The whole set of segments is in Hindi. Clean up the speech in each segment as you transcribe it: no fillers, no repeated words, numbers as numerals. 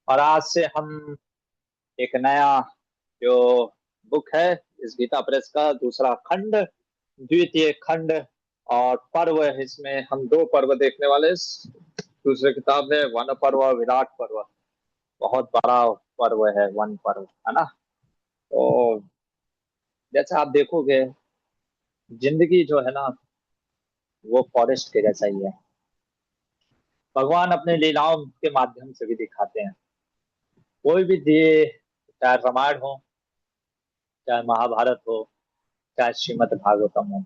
और आज से हम एक नया जो बुक है इस गीता प्रेस का दूसरा खंड, द्वितीय खंड और पर्व है, इसमें हम दो पर्व देखने वाले हैं। इस दूसरे किताब में वन पर्व और विराट पर्व, बहुत बड़ा पर्व है वन पर्व, है ना। तो जैसे आप देखोगे, जिंदगी जो है ना वो फॉरेस्ट के जैसा ही है। भगवान अपने लीलाओं के माध्यम से भी दिखाते हैं। कोई भी दिए, चाहे रामायण हो, चाहे महाभारत हो, चाहे श्रीमद् भागवतम हो,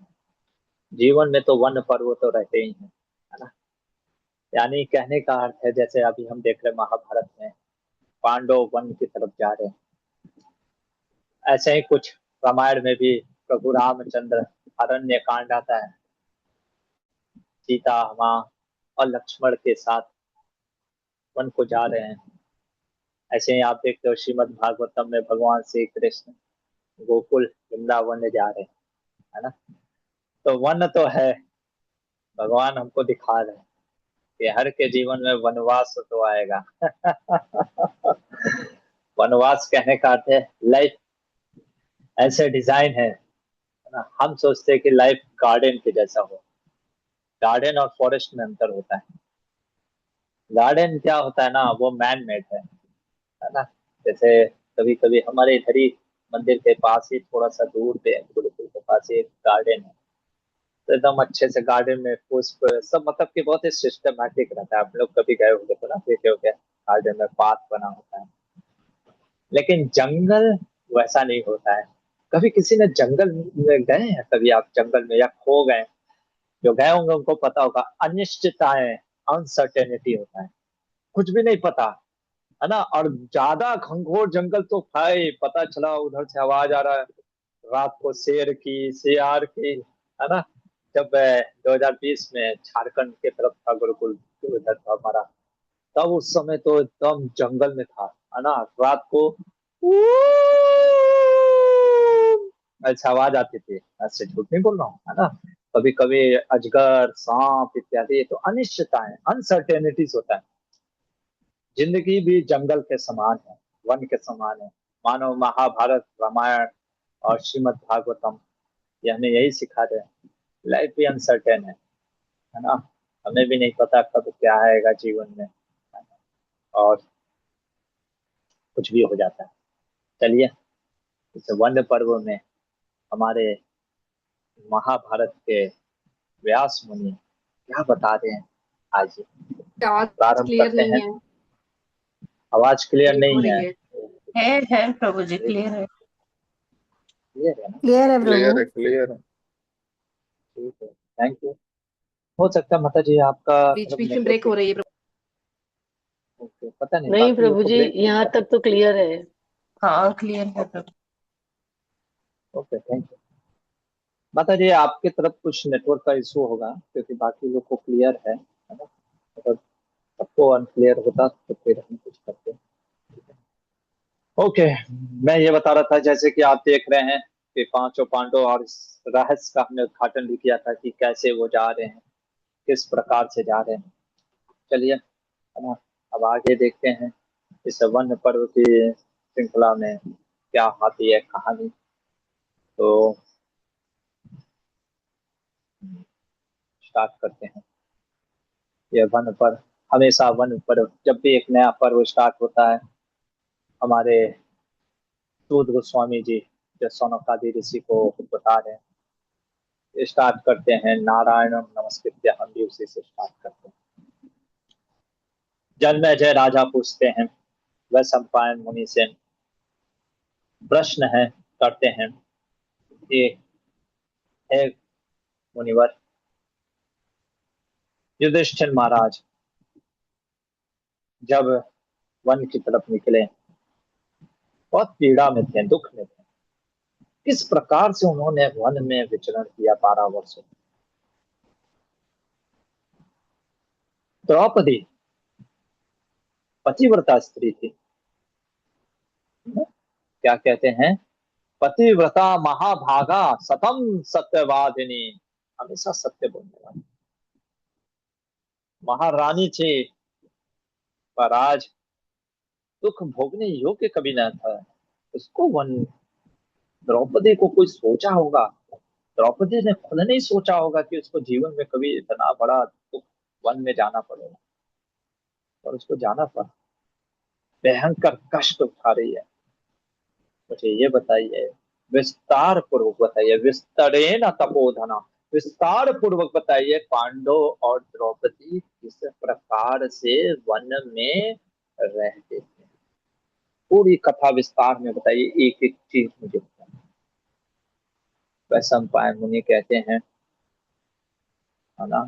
जीवन में तो वन पर्व तो रहते ही हैं, है ना। यानी कहने का अर्थ है, जैसे अभी हम देख रहे हैं महाभारत में पांडव वन की तरफ जा रहे हैं, ऐसे ही कुछ रामायण में भी प्रभु रामचंद्र अरण्य कांड आता है, सीता माँ और लक्ष्मण के साथ वन को जा रहे हैं। ऐसे ही आप देखते हो श्रीमद् भागवतम में भगवान श्री कृष्ण गोकुल वृंदावन जा रहे हैं, है ना। तो वन तो है, भगवान हमको दिखा रहे हैं कि हर के जीवन में वनवास तो आएगा। वनवास कहने का अर्थ है लाइफ ऐसे डिजाइन है ना। हम सोचते हैं कि लाइफ गार्डन के जैसा हो। गार्डन और फॉरेस्ट में अंतर होता है। गार्डन क्या होता है ना, वो मैन मेड है ना। जैसे कभी कभी हमारे इधर ही मंदिर के पास ही थोड़ा सा दूर पे गुरुकुल के पास ही एक गार्डन है। तो एकदम अच्छे से गार्डन में पुष्प सब, मतलब कि बहुत ही सिस्टमैटिक रहता है। आप लोग कभी गए होंगे तो ना, देखे होंगे गार्डन में पार्क बना होता है। लेकिन जंगल वैसा नहीं होता है। कभी किसी ने जंगल में गए हैं, कभी आप जंगल में या खो गए? जो गए होंगे उनको पता होगा, अनिश्चितताएं, अनसर्टेनिटी होता है, कुछ भी नहीं पता, है ना। और ज्यादा घंघोर जंगल तो भाई पता चला उधर से आवाज आ रहा है रात को शेर की, शेर की, है ना। जब 2020 में झारखंड के तरफ था गुरुकुल, तो उधर था हमारा, तब उस समय तो एकदम जंगल में था, है ना। रात को ऐसा आवाज आती थी, ऐसे झूठ नहीं बोल रहा हूँ, है ना। कभी कभी अजगर, सांप इत्यादि, तो अनिश्चितताएं, अनसर्टेनिटीज होता है। जिंदगी भी जंगल के समान है, वन के समान है। मानो महाभारत, रामायण और श्रीमद् भागवतम ये हमें यही सिखा रहे हैं। लाइफ भी अनसर्टेन है ना। हमें भी नहीं पता कब क्या आएगा जीवन में, और कुछ भी हो जाता है। चलिए, इस वन पर्व में हमारे महाभारत के व्यास मुनि क्या बता रहे हैं, आज आवाज प्रारंभ क्लियर करते नहीं हैं। है। आवाज क्लियर ब्रेक हो नहीं है? रही है। है प्रभु जी, क्लियर है। क्लियर है ना? क्लियर है प्रभु। क्लियर है, क्लियर है। ठीक है, थैंक यू। हो सकता है माता जी आपका बीच तरफ बीच में नेटवर्क ब्रेक हो रही है प्रभु। ओके, पता नहीं नहीं बाकी लोग प्रभु को जी, ब्रेक हो यहाँ रहा है। तक तो क्लियर है। हाँ, क्लियर है प्रभु। Okay, thank you. माता जी आपके तरफ कुछ नेटवर्क का इशू होगा, क्योंकि बाकी लोग को क्लियर है ना। अगर सबको अनक्लियर होता तो फिर हम कुछ करते। ओके, मैं ये बता रहा था, जैसे कि आप देख रहे हैं कि पांचों पांडव, और इस रहस्य का हमने उद्घाटन भी किया था कि कैसे वो जा रहे हैं, किस प्रकार से जा रहे हैं। चलिए, है ना, अब आगे देखते हैं इस वन पर्व की श्रृंखला में क्या आती है कहानी। तो स्टार्ट करते हैं। ये वन पर्व, हमेशा वन पर्व, जब भी एक नया पर्व स्टार्ट होता है, हमारे सूद गोस्वामी जी जो सौनकादि ऋषि को बता रहे हैं, स्टार्ट करते हैं नारायण नमस्कृत्य, हम भी उसी से स्टार्ट करते हैं। जन्मेजय जय राजा पूछते हैं वह सम्पायन मुनि से प्रश्न है, करते हैं कि हे मुनिवर, युधिष्ठिर महाराज जब वन की तरफ निकले, बहुत पीड़ा में थे, दुख में थे। किस प्रकार से उन्होंने वन में विचरण किया 12 वर्षों। द्रौपदी पतिव्रता स्त्री थी, क्या कहते हैं, पतिव्रता महाभागा सतम सत्यवादिनी, हमेशा सत्य बोलने वाली महारानी थी। पर आज दुख भोगने योग्य कभी न था। उसको वन द्रौपदी को कोई सोचा होगा, द्रौपदी ने खुद नहीं सोचा होगा कि उसको जीवन में कभी इतना बड़ा दुख, वन में जाना पड़ेगा, और उसको जाना पड़ा। भयंकर कष्ट उठा रही है। मुझे ये बताइए, विस्तार पूर्वक बताइए, विस्तरेण तपोधना, विस्तार पूर्वक बताइए, पांडव और द्रौपदी किस प्रकार से वन में रहते थे। पूरी कथा विस्तार में बताइए, एक एक चीज मुझे बताइए। वैशंपायन मुनि कहते हैं, है ना,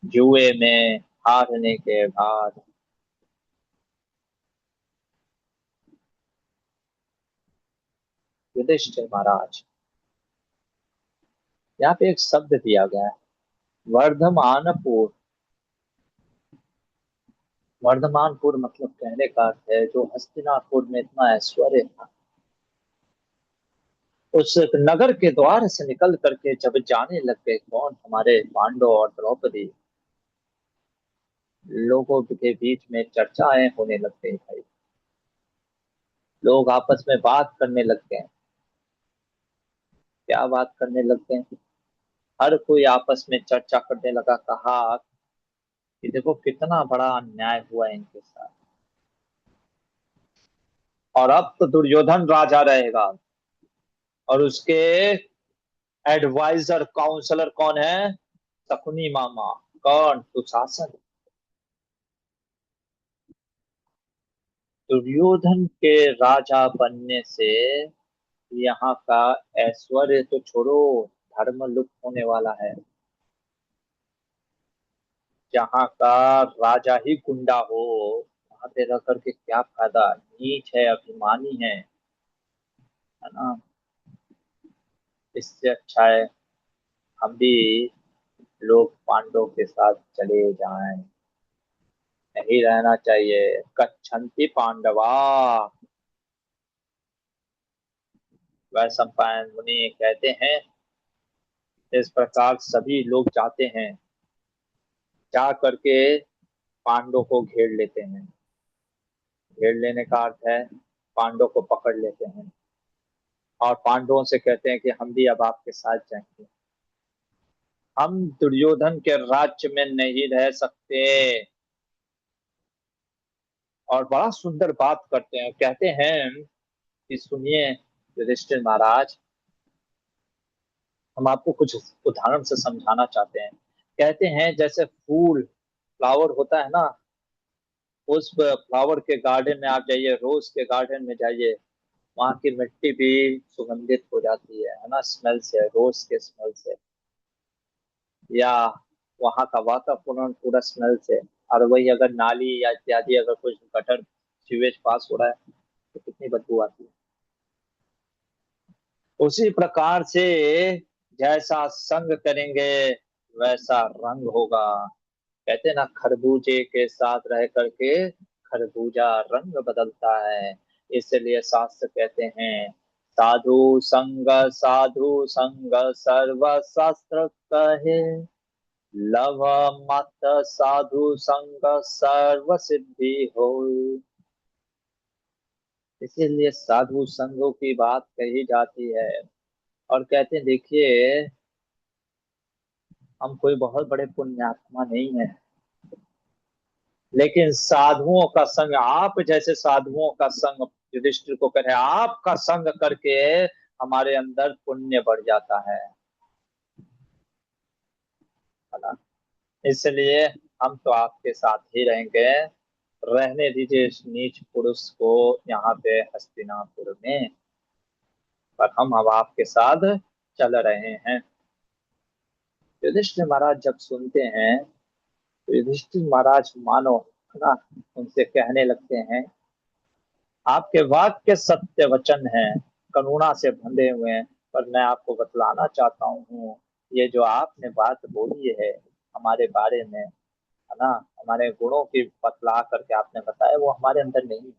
जुए में हारने के बाद युधिष्ठिर महाराज, यहाँ पे एक शब्द दिया गया है, वर्धमानपुर। वर्धमानपुर मतलब कहने का अर्थ है जो हस्तिनापुर में इतना ऐश्वर्य था, उस नगर के द्वार से निकल करके जब जाने लग गए कौन, हमारे पांडव और द्रौपदी, लोगों के बीच में चर्चाएं होने लग गई भाई। लोग आपस में बात करने लग गए। क्या बात करने लग गए? हर कोई आपस में चर्चा करने लगा, कहा कि देखो कितना बड़ा अन्याय हुआ है इनके साथ, और अब तो दुर्योधन राजा रहेगा, और उसके एडवाइजर काउंसलर कौन है? शकुनी मामा। कौन? दुशासन। दुर्योधन के राजा बनने से यहाँ का ऐश्वर्य तो छोड़ो, धर्म लुप्त होने वाला है। जहाँ का राजा ही गुंडा हो, वहां पे रह करके क्या फायदा? नीच है, अभिमानी है ना। इससे अच्छा है हम भी लोग पांडवों के साथ चले जाएं। नहीं रहना चाहिए। गच्छन्ति पांडवा। वैशंपायन मुनि कहते हैं, इस प्रकार सभी लोग जाते हैं, जा करके पांडवों को घेर लेते हैं। घेर लेने का अर्थ है पांडवों को पकड़ लेते हैं, और पांडवों से कहते हैं कि हम भी अब आपके साथ जाएंगे, हम दुर्योधन के राज्य में नहीं रह सकते। और बड़ा सुंदर बात करते हैं, कहते हैं कि सुनिए युधिष्ठिर महाराज, हम आपको कुछ उदाहरण से समझाना चाहते हैं। कहते हैं जैसे फूल, फ्लावर होता है ना, उस फ्लावर के गार्डन में आप जाइए, रोज के गार्डन में जाइए, वहां की मिट्टी भी सुगंधित हो जाती है ना, स्मेल से, रोज के स्मेल से, या वहां का वातावरण पूरा स्मेल से। और वही अगर नाली या इत्यादि अगर कुछ गटर सीवेज पास हो रहा है तो कितनी बदबू आती है। उसी प्रकार से जैसा संग करेंगे वैसा रंग होगा। कहते हैं ना, खरबूजे के साथ रह करके खरबूजा रंग बदलता है। इसलिए शास्त्र कहते हैं, साधु संग सर्व शास्त्र कहे, लव मत साधु संग सर्व सिद्धि हो। इसीलिए साधु संगों की बात कही जाती है। और कहते हैं देखिए, हम कोई बहुत बड़े पुण्यात्मा नहीं है, लेकिन साधुओं का संग, आप जैसे साधुओं का संग, युधिष्ठिर को कह रहे हैं, आपका संग करके हमारे अंदर पुण्य बढ़ जाता है ना। इसलिए हम तो आपके साथ ही रहेंगे। रहने दीजिए इस नीच पुरुष को यहाँ पे हस्तिनापुर में, पर हम अब आपके साथ चल रहे हैं। युधिष्ठिर महाराज जब सुनते हैं तो युधिष्ठिर महाराज मानो, है ना, उनसे कहने लगते हैं, आपके वाक्य सत्य वचन हैं, करुणा से बंधे हुए हैं, पर मैं आपको बतलाना चाहता हूँ, ये जो आपने बात बोली है हमारे बारे में, है ना, हमारे गुणों की बतला करके आपने बताया, वो हमारे अंदर नहीं है।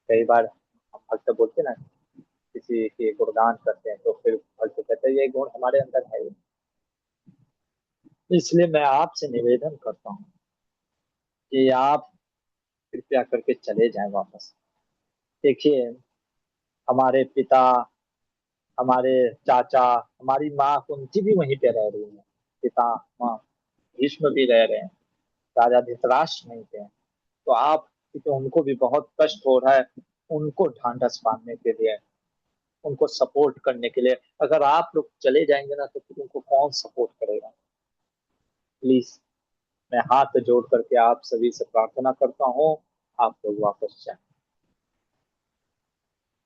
कई बार हम भक्त बोलते ना, किसी के गुणगान करते हैं तो फिर भक्त कहते हैं ये गुण हमारे अंदर है ही नहीं। इसलिए मैं आपसे निवेदन करता हूँ कि आप कृपया करके चले जाएं वापस। देखिए, हमारे पिता, हमारे चाचा, हमारी माँ कुंती भी वहीं पे रह रही है। पिता, माँ, भीष्म भी रह रहे हैं, राजा धृतराष्ट्र नहीं थे। तो आप, क्योंकि उनको भी बहुत कष्ट हो रहा है, उनको ढांढस बांधने के लिए, उनको सपोर्ट करने के लिए, अगर आप लोग चले जाएंगे ना तो फिर उनको कौन सपोर्ट करेगा। प्लीज, मैं हाथ जोड़ करके आप सभी से प्रार्थना करता हूँ, आप लोग वापस जाएं।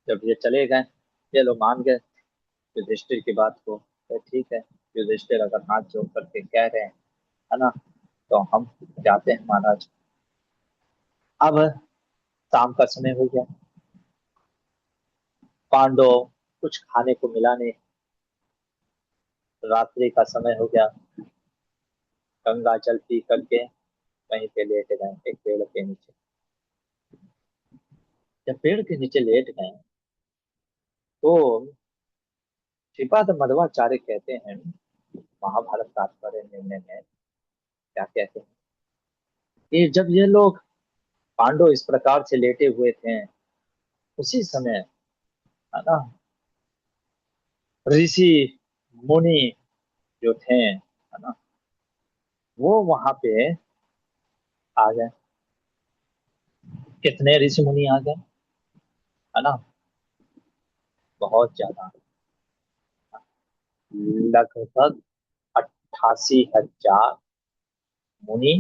जब ये चले गए, ये लोग मान गए युधिष्ठिर की बात को, तो ठीक है, युधिष्ठिर अगर हाथ जोड़ करके कह रहे हैं, है ना, तो हम जाते हैं महाराज। अब शाम का समय हो गया, पांडव कुछ खाने को मिला नहीं, रात्रि का समय हो गया, गंगा जल पी करके वहीं पे लेट गए एक पेड़ के नीचे। जब पेड़ के नीचे लेट गए तो श्रीपाद मध्वाचार्य कहते हैं, महाभारत तात्पर्य निर्णय में क्या कहते हैं, कि जब ये लोग पांडव इस प्रकार से लेटे हुए थे, उसी समय, है ना, ऋषि मुनि जो थे, है ना, वो वहां पे आ गए। कितने ऋषि मुनि आ गए, है ना, बहुत ज्यादा, लगभग 88,000 मुनि,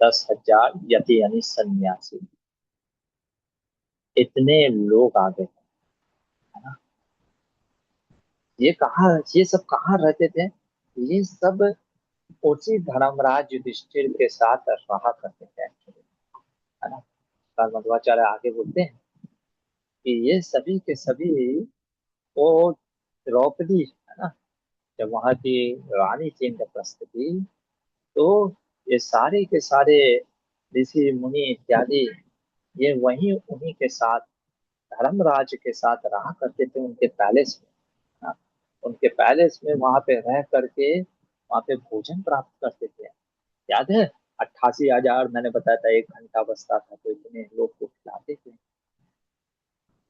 10,000 यति यानी सन्यासी, इतने लोग आ गए, है ना। ये कहाँ, ये सब कहाँ रहते थे, ये सब उसी धर्मराज युधिष्ठिर के साथ रहा करते थे एक्चुअली, है ना। काल मध्वाचार्य आगे बोलते हैं कि ये सभी के सभी, वो द्रौपदी, है ना, जब वहां की रानी थी इंद्रप्रस्थ की, तो ये सारे के सारे ऋषि मुनि इत्यादि, ये वहीं उन्हीं के साथ, धर्मराज के साथ रहा करते थे उनके पैलेस में, हाँ, उनके पैलेस में वहां पे रह करके वहां पे भोजन प्राप्त करते थे। याद है, 88,000, मैंने बताया था 1 घंटा बसता था तो इतने लोग को खिलाते थे,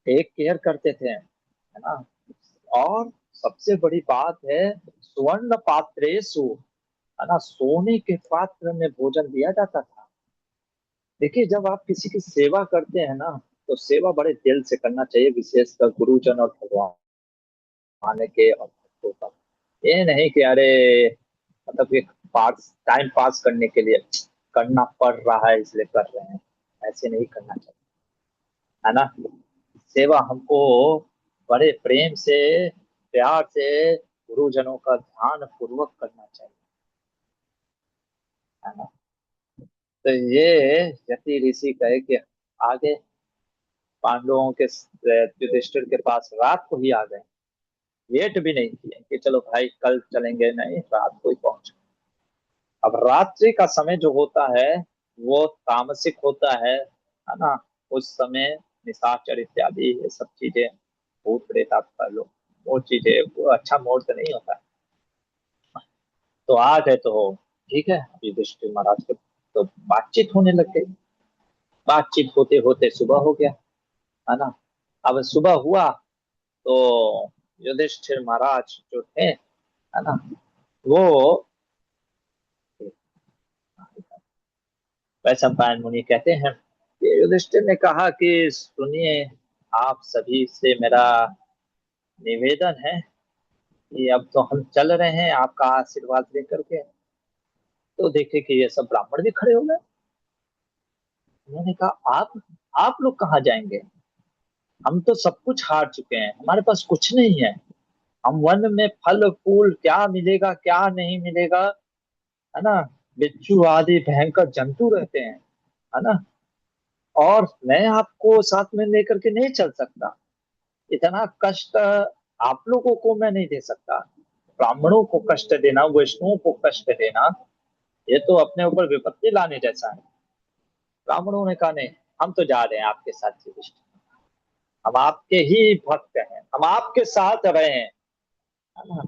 टेक केयर करते थे, है ना। और सबसे बड़ी बात है, स्वर्ण पात्रेषु, है ना, सोने के पात्र में भोजन दिया जाता था। देखिए, जब आप किसी की सेवा करते हैं ना, तो सेवा बड़े दिल से करना चाहिए, विशेषकर गुरुजन और भगवान आने के और भक्तों का। ये नहीं कि अरे, मतलब एक पास टाइम पास करने के लिए करना पड़ रहा है इसलिए कर रहे हैं, ऐसे नहीं करना चाहिए, है ना। सेवा हमको बड़े प्रेम से, प्यार से, गुरुजनों का ध्यान पूर्वक करना चाहिए, है ना। तो ये यति ऋषि कहे कि आगे पांडवों के युधिष्ठिर के पास रात को ही आ गए, वेट भी नहीं किए कि चलो भाई कल चलेंगे, नहीं, रात को ही पहुंच। अब रात्रि का समय जो होता है वो तामसिक होता है ना। उस समय निशाचर इत्यादि ये सब चीजें, भूत प्रेत आप कर लो, वो चीजें, वो अच्छा मुहूर्त नहीं होता। तो आ गए तो ठीक है, अभी युधिष्ठिर महाराज के तो बातचीत होने लग गई। बातचीत होते होते सुबह हो गया, है ना। अब सुबह हुआ तो युधिष्ठिर महाराज जो थे, है ना, वो, वैशंपायन मुनि कहते हैं कि युधिष्ठिर ने कहा कि सुनिए, आप सभी से मेरा निवेदन है कि अब तो हम चल रहे हैं आपका आशीर्वाद लेकर के। तो देखे कि ये सब ब्राह्मण भी खड़े हो गए। उन्होंने कहा, आप लोग कहाँ जाएंगे, हम तो सब कुछ हार चुके हैं, हमारे पास कुछ नहीं है। हम वन में फल फूल क्या मिलेगा क्या नहीं मिलेगा, है ना, बिच्छू आदि भयंकर जंतु रहते हैं, है ना। और मैं आपको साथ में लेकर के नहीं चल सकता, इतना कष्ट आप लोगों को मैं नहीं दे सकता। ब्राह्मणों को कष्ट देना, वैष्णवों को कष्ट देना, ये तो अपने ऊपर विपत्ति लाने जैसा है। ब्राह्मणों ने कहा, नहीं, हम तो जा रहे हैं आपके साथ युधिष्ठिर, हम आपके ही भक्त हैं, हम आपके साथ रहे हैं, है ना।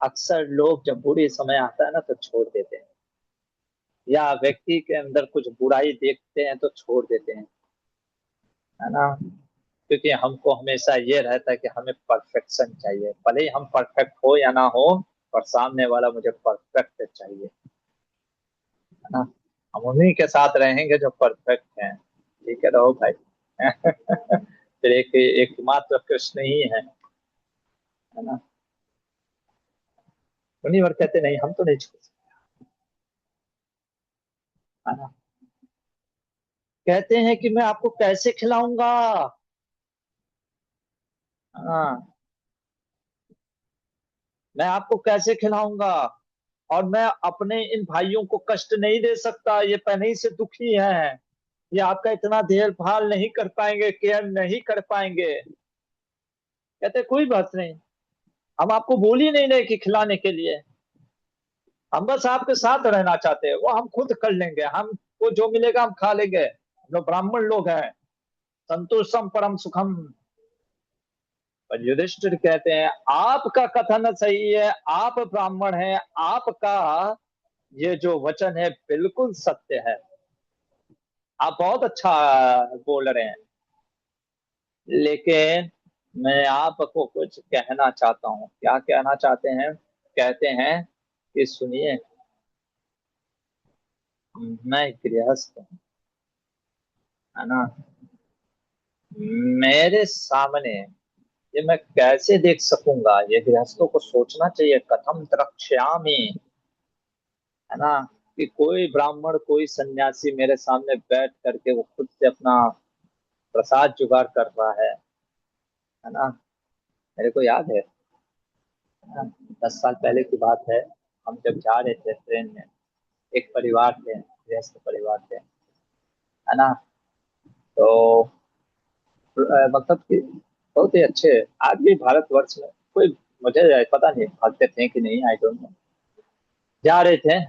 अक्सर लोग जब बुरे समय आता है ना तो छोड़ देते हैं, या व्यक्ति के अंदर कुछ बुराई देखते हैं तो छोड़ देते हैं, है ना। क्योंकि हमको हमेशा ये रहता है कि हमें परफेक्शन चाहिए, भले ही हम परफेक्ट हो या ना हो, पर सामने वाला मुझे परफेक्ट चाहिए, है ना। हम उन्हीं के साथ रहेंगे जो परफेक्ट हैं, ठीक है, रहो भाई। फिर एक एकमात्र कृष्ण ही है ना। मुनिवर कहते नहीं, हम तो नहीं छोड़ सकते, है ना। कहते हैं कि मैं आपको कैसे खिलाऊंगा, हाँ, मैं आपको कैसे खिलाऊंगा, और मैं अपने इन भाइयों को कष्ट नहीं दे सकता, ये पहले ही से दुखी हैं, ये आपका इतना देखभाल नहीं कर पाएंगे, केयर नहीं कर पाएंगे। कहते कोई बात नहीं, हम आपको बोल ही नहीं रहे कि खिलाने के लिए, हम बस आपके साथ रहना चाहते हैं, वो हम खुद कर लेंगे, हमको जो मिलेगा हम खा लेंगे, हम लोग ब्राह्मण लोग हैं, संतोषम परम सुखम। पर युधिष्ठिर कहते हैं आपका कथन सही है, आप ब्राह्मण हैं, आपका ये जो वचन है बिल्कुल सत्य है, आप बहुत अच्छा बोल रहे हैं, लेकिन मैं आपको कुछ कहना चाहता हूँ। क्या कहना चाहते हैं? कहते हैं कि सुनिए, मैं गृहस्थ हूँ, है ना, मेरे सामने ये मैं कैसे देख सकूंगा, ये गृहस्थों को सोचना चाहिए, कथम द्रक्ष्यामि, है ना, कि कोई ब्राह्मण कोई सन्यासी मेरे सामने बैठ करके वो खुद से अपना प्रसाद जुगाड़ कर रहा है ना। मेरे को याद है ना, 10 साल पहले की बात है, हम जब जा रहे थे ट्रेन में, एक परिवार थे, गृहस्थ परिवार थे, है ना। तो मतलब कि बहुत ही अच्छे, आज भी भारतवर्ष में कोई, मुझे पता नहीं भागते थे कि नहीं, आई डोंट नो, जा रहे थे।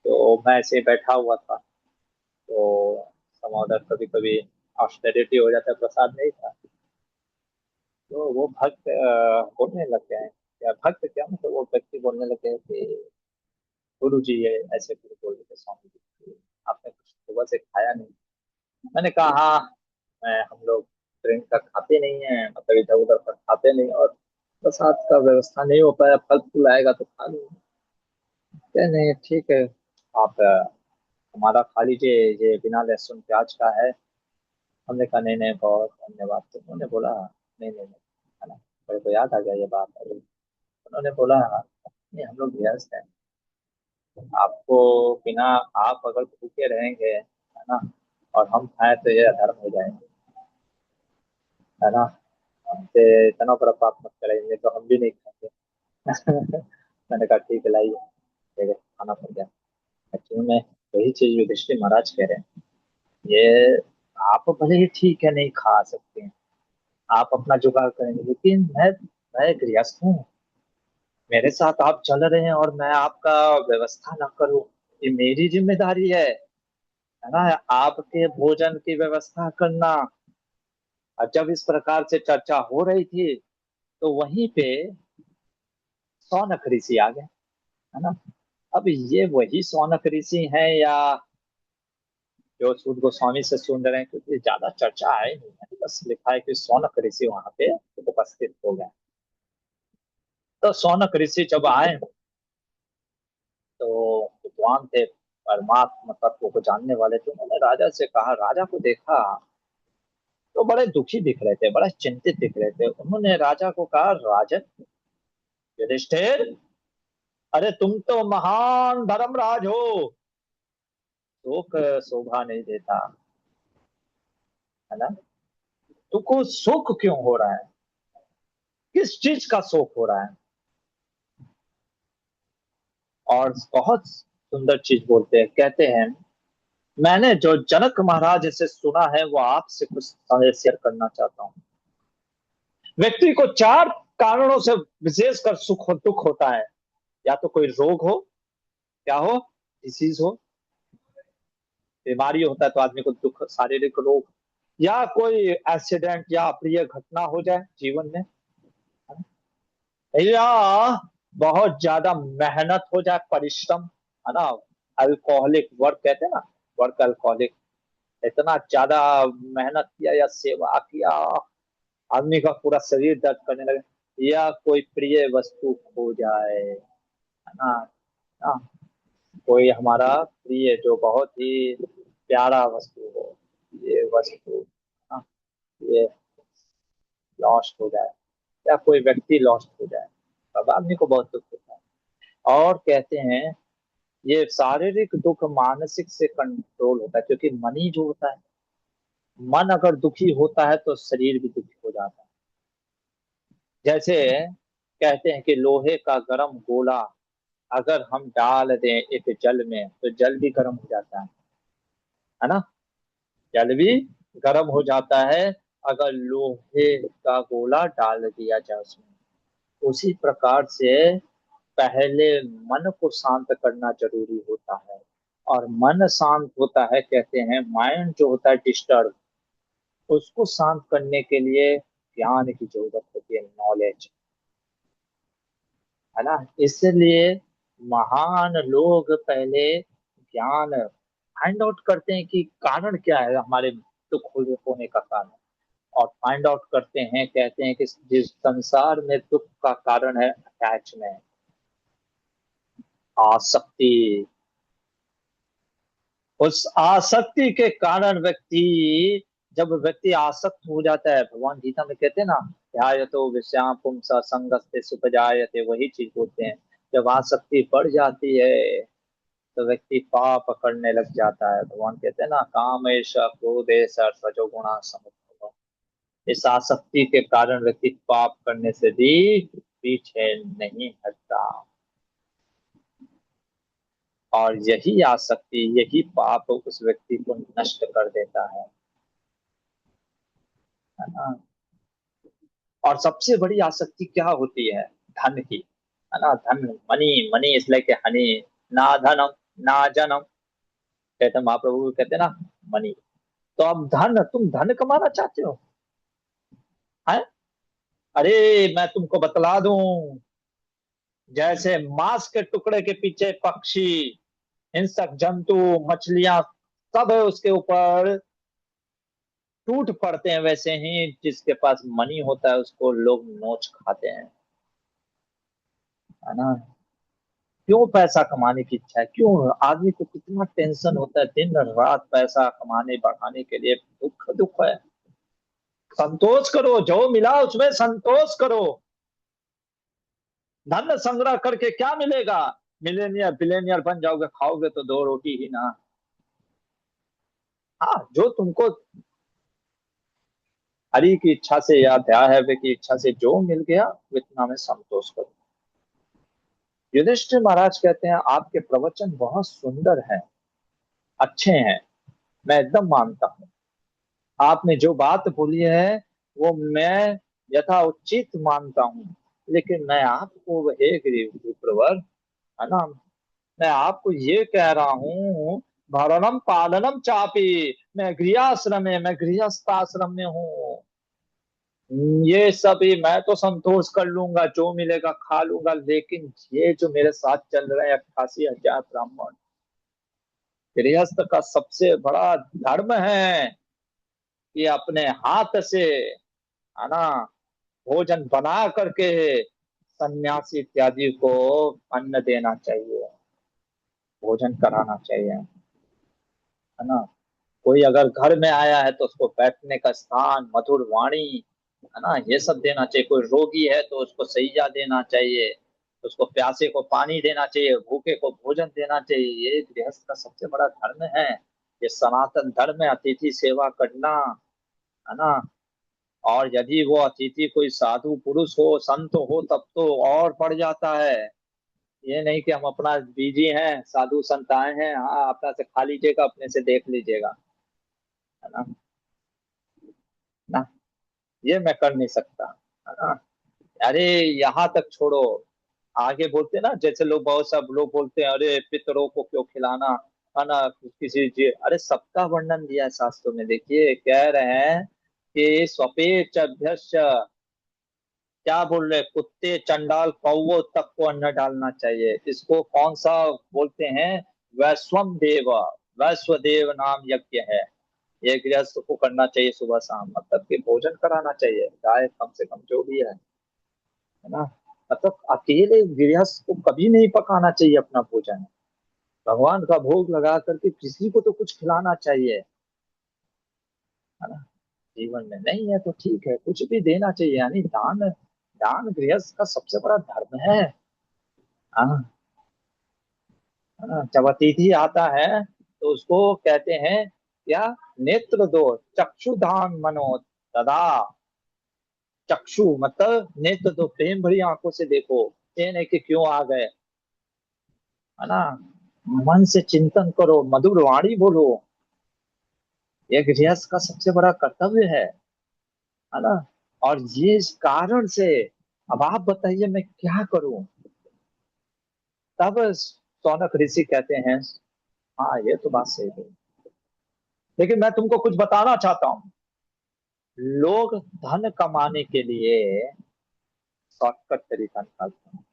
तो मैं ऐसे ही बैठा हुआ था, तो समाउदर कभी कभी ऑस्टेरिटी हो जाता है, प्रसाद नहीं था, तो वो भक्त बोलने लग गए हैं, या भक्त क्या, मतलब वो व्यक्ति बोलने लगे हैं कि गुरु जी ये ऐसे फिर बोल रहे थे स्वामी जी कि आपने कुछ सुबह से खाया नहीं। मैंने कहा हाँ, हम लोग ड्रिंक का खाते नहीं है, मतलब इधर उधर का खाते नहीं, और प्रसाद का व्यवस्था नहीं हो पाया, फल फूल आएगा तो खा लूंगा। क्या नहीं, ठीक है, आप हमारा खा लीजिए, ये बिना लहसुन प्याज का है। हमने कहा नहीं नहीं, बहुत धन्यवाद। तो उन्होंने बोला नहीं नहीं नहीं, है ना, मेरे को याद आ गया ये बात, अरे उन्होंने बोला नहीं, हम लोग गृहस्थ हैं, आपको बिना, आप अगर भूखे रहेंगे, है ना, और हम खाएं तो ये अधर्म हो जाएंगे, है ना, हमसे इतना बड़ा पाप मत कराइए, तो हम भी नहीं खाएंगे। मैंने कहा ठीक है लाइए, ठीक है, खाना पड़ गया। एक्चुअली में वही चीज युधिष्ठिर महाराज कह रहे हैं, ये आप भले ही ठीक है नहीं खा सकते हैं, आप अपना जुगाड़ करेंगे, लेकिन मैं गृहस्थ हूँ, मेरे साथ आप चल रहे हैं और मैं आपका व्यवस्था ना करूँ, ये मेरी जिम्मेदारी है ना, आपके भोजन की व्यवस्था करना। और जब इस प्रकार से चर्चा हो रही थी, तो वहीं पे सौनक ऋषि आ गए, है ना। अब ये वही सौनक ऋषि हैं या जो सूद गोस्वामी से सुन रहे हैं, क्योंकि ज्यादा चर्चा है नहीं है, बस लिखा है कि सौनक ऋषि वहां पे उपस्थित हो गए। तो सौनक ऋषि जब आए, तो विद्वान थे, परमात्मा तत्व को जानने वाले थे, उन्होंने राजा से कहा, राजा को देखा तो बड़े दुखी दिख रहे थे, बड़ा चिंतित दिख रहे थे। उन्होंने राजा को कहा, राजन युधिष्ठिर, अरे तुम तो महान धर्मराज हो, शोक शोभा नहीं देता, है ना, तुमको शोक क्यों हो रहा है, किस चीज का शोक हो रहा है। और बहुत सुंदर चीज बोलते हैं, कहते हैं मैंने जो जनक महाराज से सुना है वो आपसे कुछ शेयर करना चाहता हूँ। व्यक्ति को 4 कारणों से विशेष कर सुख और दुख होता है, या तो कोई रोग हो, क्या हो, डिसीज हो, बीमारी होता है तो आदमी को दुख, शारीरिक रोग, या कोई एक्सीडेंट या अप्रिय घटना हो जाए जीवन में, या बहुत ज्यादा मेहनत हो जाए, परिश्रम, है ना, अल्कोहलिक वर्क कहते हैं ना, वर्क अल्कोहलिक, इतना ज्यादा मेहनत किया या सेवा किया, आदमी का पूरा शरीर दर्द करने लगे, या कोई प्रिय वस्तु खो जाए, है ना, ना, कोई हमारा प्रिय जो बहुत ही प्यारा वस्तु हो, ये वस्तु, हाँ, ये लॉस्ट हो जाए, या कोई व्यक्ति लॉस्ट हो जाए, तब आदमी को बहुत दुख होता है। और कहते हैं ये शारीरिक दुख मानसिक से कंट्रोल होता है, क्योंकि मनी जो होता है, मन अगर दुखी होता है तो शरीर भी दुखी हो जाता है। जैसे कहते हैं कि लोहे का गर्म गोला अगर हम डाल दें एक जल में तो जल भी गर्म हो जाता है ना, जल भी गर्म हो जाता है अगर लोहे का गोला डाल दिया जाए उसमें। उसी प्रकार से पहले मन को शांत करना जरूरी होता है, और मन शांत होता है, कहते हैं माइंड जो होता है डिस्टर्ब, उसको शांत करने के लिए ज्ञान की जरूरत होती है, नॉलेज, है ना। इसलिए महान लोग पहले ज्ञान फाइंड आउट करते हैं कि कारण क्या है हमारे दुख होने का कारण, और फाइंड आउट करते हैं, कहते हैं कि जिस संसार में दुख का कारण है अटैचमेंट, आसक्ति, उस आसक्ति के कारण व्यक्ति, जब व्यक्ति आसक्त हो जाता है, भगवान गीता में कहते हैं ना, ध्यायतो विषयां पुंस संगस्ते सुख जायते, वही चीज बोलते हैं। जब आसक्ति बढ़ जाती है तो व्यक्ति पाप करने लग जाता है। भगवान कहते हैं ना, कामेश क्रोधेश रजोगुणा समुद्भव, इस आसक्ति के कारण व्यक्ति पाप करने से भी पीछे नहीं हटता, और यही आसक्ति, यही पाप उस व्यक्ति को नष्ट कर देता है ना। और सबसे बड़ी आसक्ति क्या होती है, धन की, है ना, धन, money, money is like a Honey, ना धनम ना जनम, कहते हैं महाप्रभु कहते हैं ना, मनी। तो अब धन, तुम धन कमाना चाहते हो, है, अरे मैं तुमको बतला दूं, जैसे मांस के टुकड़े के पीछे पक्षी, हिंसक जंतु, मछलियां, सब उसके ऊपर टूट पड़ते हैं, वैसे ही जिसके पास मनी होता है उसको लोग नोच खाते हैं, है ना। क्यों पैसा कमाने की इच्छा है, क्यों आदमी को कितना टेंशन होता है, दिन रात पैसा कमाने बढ़ाने के लिए, दुख दुख है। संतोष करो, जो मिला उसमें संतोष करो। धन संग्रह करके क्या मिलेगा, मिलेनियर बिलेनियर बन जाओगे, खाओगे तो दो रोटी ही ना। हाँ, जो तुमको हरि की इच्छा से या ध्यान की इच्छा से जो मिल गया उतना में संतोष करो। युधिष्ठिर महाराज कहते हैं आपके प्रवचन बहुत सुंदर हैं, अच्छे हैं, मैं एकदम मानता हूँ, आपने जो बात बोली है वो मैं यथा उचित मानता हूँ, लेकिन मैं आपको, हे विप्रवर, है ना, मैं आपको ये कह रहा हूँ, भरणम पालनम चापी, मैं गृहस्थ में, मैं गृहस्थाश्रम में हूँ, ये सभी मैं तो संतोष कर लूंगा, जो मिलेगा खा लूंगा, लेकिन ये जो मेरे साथ चल रहे हैं 88,000 ब्राह्मण, गृहस्थ का सबसे बड़ा धर्म है कि अपने हाथ से, है ना, भोजन बना करके सन्यासी इत्यादि को अन्न देना चाहिए, भोजन कराना चाहिए, है ना। कोई अगर घर में आया है तो उसको बैठने का स्थान, मधुर वाणी, है ना, ये सब देना चाहिए। कोई रोगी है तो उसको सैया देना चाहिए, उसको प्यासे को पानी देना चाहिए, भूखे को भोजन देना चाहिए, ये गृहस्थ का सबसे बड़ा धर्म है। ये सनातन धर्म है, अतिथि सेवा करना, है ना। और यदि वो अतिथि कोई साधु पुरुष हो, संत हो, तब तो और बढ़ जाता है। ये नहीं कि हम अपना बिजी हैं, साधु संत आए हैं, हाँ अपना से खा लीजिएगा, अपने से देख लीजिएगा, है ना, ना, ये मैं कर नहीं सकता, है ना। अरे यहाँ तक छोड़ो, आगे बोलते हैं ना, जैसे लोग, बहुत सब लोग बोलते हैं, अरे पितरों को क्यों खिलाना, है ना, किसी जी, अरे सबका वर्णन दिया है शास्त्रों में, देखिए कह रहे हैं कि स्वपेच क्या बोल रहे, कुत्ते चंडाल कौवों तक को अन्न डालना चाहिए, इसको कौन सा बोलते हैं, वैश्वम देव, वैश्वदेव नाम यज्ञ है। ये गृहस्थ को करना चाहिए सुबह शाम, मतलब कि भोजन कराना चाहिए, चाहे कम से कम जो भी है ना। मतलब अकेले गृहस्थ को कभी नहीं पकाना चाहिए अपना भोजन। भगवान का भोग लगा करके किसी को तो कुछ खिलाना चाहिए, है ना। जीवन में नहीं है तो ठीक है, कुछ भी देना चाहिए, यानी दान, दान गृहस्थ का सबसे बड़ा धर्म है। हाँ, है ना। जब अतिथि आता है तो उसको कहते हैं क्या, नेत्र दो, चक्षुदान मनो तदा। चक्षु मतलब नेत्र दो, प्रेम भरी आंखों से देखो, ये नहीं कि क्यों आ गए, है ना। मन से चिंतन करो, मधुर वाणी बोलो, ये गृहस्थ का सबसे बड़ा कर्तव्य है ना। और ये इस कारण से, अब आप बताइए मैं क्या करूं। तब शौनक ऋषि कहते हैं, हाँ ये तो बात सही है, लेकिन मैं तुमको कुछ बताना चाहता हूँ। लोग धन कमाने के लिए शॉर्टकट तरीका निकालते हैं,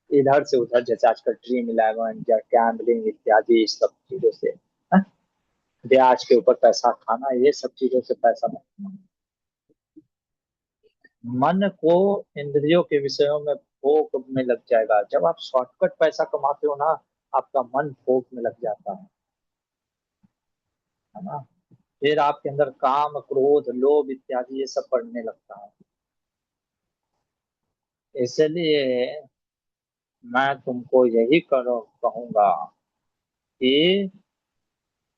इधर से उधर, जैसे आजकल ड्रीम इलेवन या गैम्बलिंग इत्यादि इस सब चीजों से, हाँ? ब्याज के ऊपर पैसा खाना, ये सब चीजों से पैसा कमाना। मन को इंद्रियों के विषयों में भोग में लग जाएगा। जब आप शॉर्टकट पैसा कमाते हो ना, आपका मन भोग में लग जाता है ना। फिर आपके अंदर काम, क्रोध, लोभ इत्यादि ये सब बढ़ने लगता है। इसलिए मैं तुमको यही करो कहूंगा कि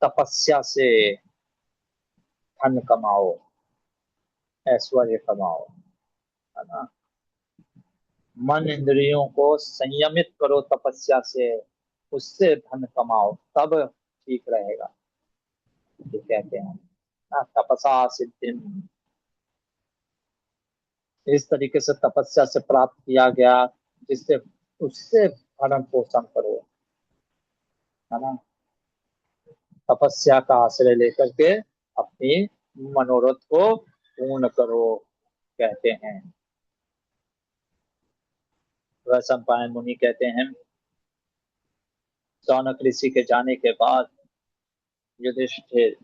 तपस्या से धन कमाओ, ऐश्वर्य कमाओ, है ना। मन इंद्रियों को संयमित करो तपस्या से, उससे धन कमाओ, तब ठीक रहेगा। ये कहते हैं ना, तपसा सिद्धि, इस तरीके से तपस्या से प्राप्त किया गया, जिससे उससे भरण पोषण करो, है ना। तपस्या का आश्रय लेकर के अपनी मनोरथ को पूर्ण करो, कहते हैं। वैशंपायन मुनि कहते हैं, शौनक ऋषि के जाने के बाद युधिष्ठिर,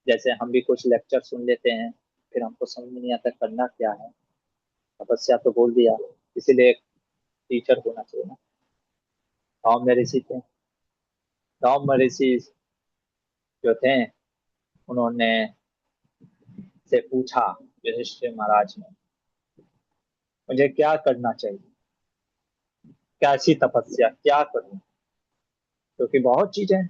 जैसे हम भी कुछ लेक्चर सुन लेते हैं, फिर हमको समझ में नहीं आता करना क्या है। तपस्या तो बोल दिया, इसीलिए एक टीचर होना चाहिए ना। गाँव में ऋषि थे, गाँव में ऋषि जो थे, उन्होंने से पूछा युधिष्ठिर महाराज ने, मुझे क्या करना चाहिए, कैसी तपस्या क्या करूं, क्योंकि बहुत चीजें हैं।